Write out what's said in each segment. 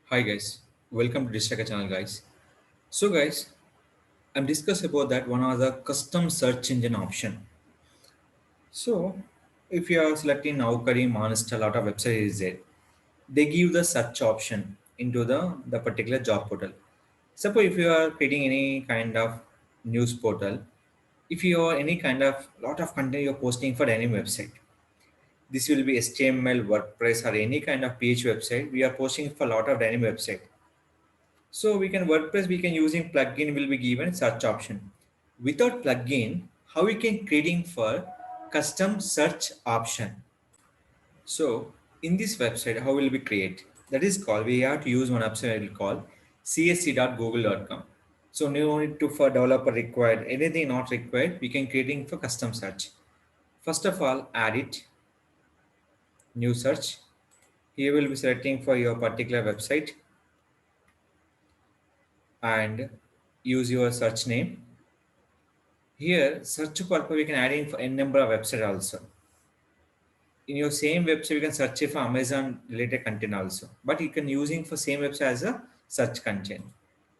Hi guys, welcome to Distaka channel guys. So guys, I'm discuss about that one of the custom search engine option. So if you are selecting Naukari, Monster, a lot of website is there. They give the search option into the particular job portal. Suppose if you are creating any kind of news portal, if you are any kind of lot of content you're posting for any website, this will be HTML, WordPress or any kind of PH website. We are posting for a lot of dynamic website. So we can WordPress, we can using plugin will be given search option. Without plugin, how we can creating for custom search option. So in this website, how will we create? That is called, we have to use one website will call csc.google.com. So no need to for developer required, anything not required, we can creating for custom search. First of all, add it, new search. Here we'll be selecting for your particular website and use your search name. Here, search purpose we can add in for n number of website also. In your same website, you can search it for Amazon related content also. But you can using for same website as a search content.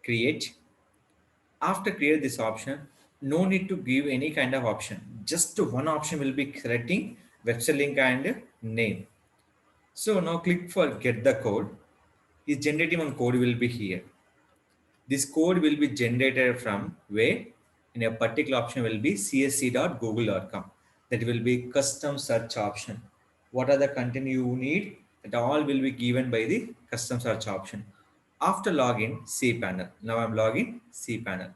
Create. After create this option, no need to give any kind of option. Just one option will be selecting website link and name. So now click for get the code. Is generating one code will be here. This code will be generated from where in a particular option will be csc.google.com. That will be custom search option. What are the content you need? That all will be given by the custom search option. After login, cPanel. Now I'm logging cPanel.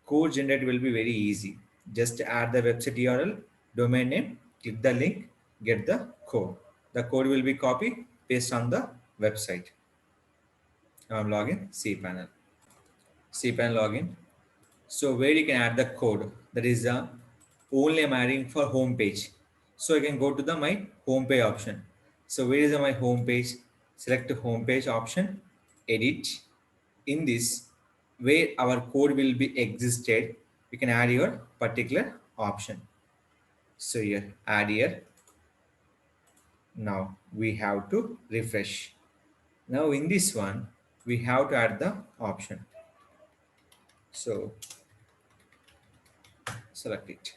Code generated will be very easy. Just add the website URL, domain name, click the link, get the code. The code will be copied, paste on the website. Now I'm logging cPanel. cPanel login. So where you can add the code, that is the only I'm adding for home page. So I can go to the my home page option. So where is my home page? Select the home page option, edit. In this, where our code will be existed, you can add your particular option. So here, add here. Now we have to refresh. Now in this one, we have to add the option. So select it.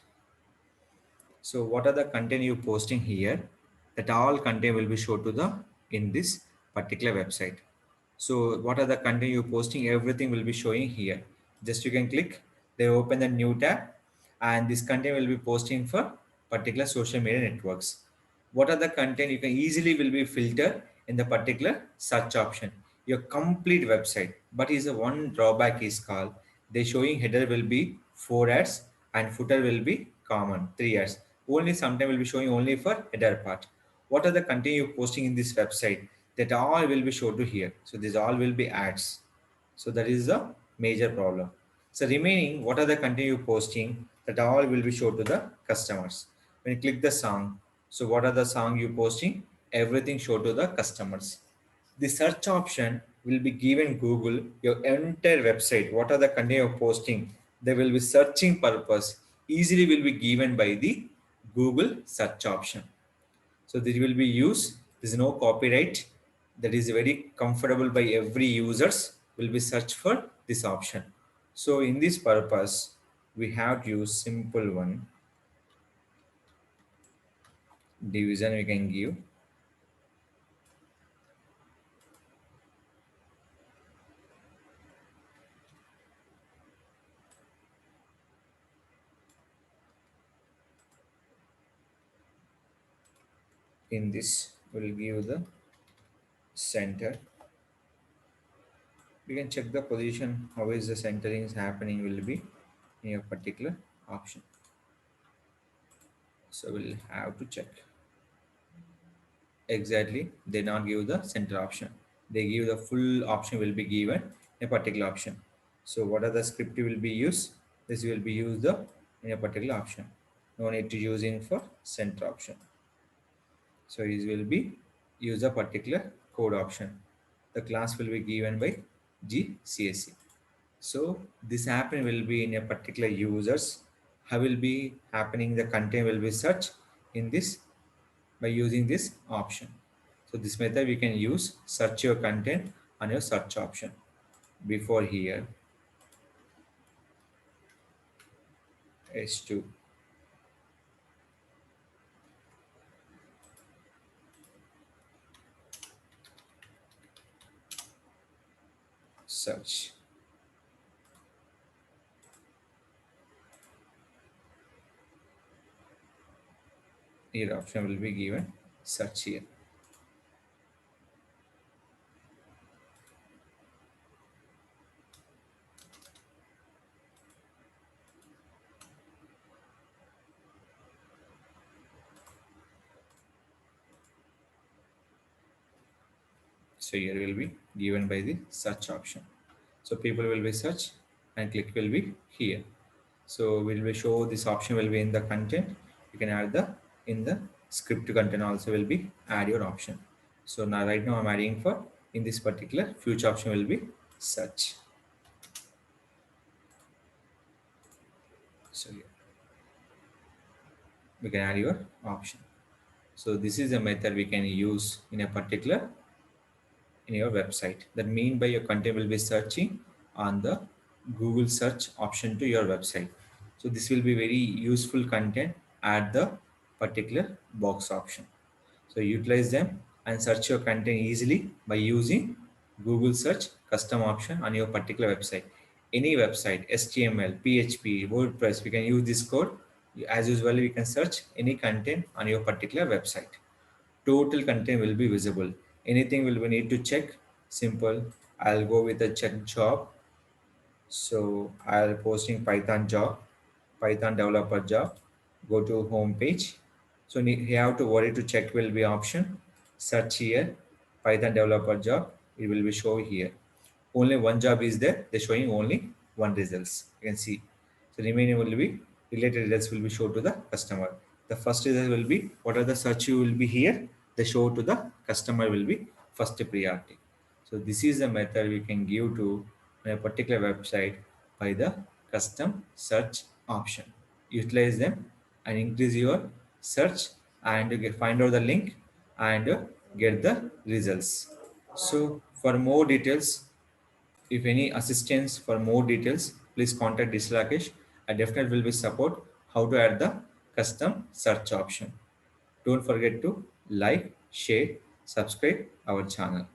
So what are the content you posting here? That all content will be shown to the in this particular website. So what are the content you posting? Everything will be showing here. Just you can click, they open the new tab and this content will be posting for particular social media networks. What are the content you can easily will be filter in the particular search option. Your complete website. But is a one drawback is called they showing header will be 4 ads and footer will be common 3 ads. Only sometime will be showing only for header part. What are the content you posting in this website? That all will be shown to here. So these all will be ads. So that is the major problem. So remaining, what are the content you posting? That all will be shown to the customers. When you click the song, so what are the song you posting? Everything show to the customers. The search option will be given Google your entire website. What are the content you're posting? They will be searching purpose. Easily will be given by the Google search option. So this will be used. There is no copyright. That is very comfortable by every users will be search for this option. So in this purpose, we have to use simple one division we can give. In this, we'll give the center. We can check the position, how is the centering is happening will be in a particular option. So we'll have to check. Exactly, they not give the center option. They give the full option will be given a particular option. So what are the script will be used? This will be used the in a particular option. No need to using for center option. So it will be use a particular code option. The class will be given by GCSE. So this happen will be in a particular users. How will be happening? The content will be search in this by using this option. So this method we can use search your content on your search option. Before here, H2 search. Here option will be given search here. So here will be given by the search option. So people will be search and click will be here. So will be show this option will be in the content. You can add the in the script content also will be add your option. So now right now I'm adding for in this particular future option will be search. So here we can add your option. So this is a method we can use in a particular in your website. That mean by your content will be searching on the Google search option to your website. So this will be very useful content at the particular box option. So utilize them and search your content easily by using Google search custom option on your particular website. Any website, HTML, PHP, WordPress, we can use this code. As usual, we can search any content on your particular website. Total content will be visible. Anything will we need to check. Simple. I'll go with a check job. So I'll posting Python job, Python developer job. Go to home page. So you have to worry to check will be option. Search here, Python developer job. It will be show here. Only one job is there. They're showing only one results. You can see. So remaining will be related results will be shown to the customer. The first result will be what are the search you will be here. The show to the customer will be first priority. So this is the method we can give to a particular website by the custom search option. Utilize them and increase your search and find out the link and get the results. So for more details, if any assistance for more details, please contact Digital Rakesh. I definitely will be support how to add the custom search option. Don't forget to like, share, subscribe our channel.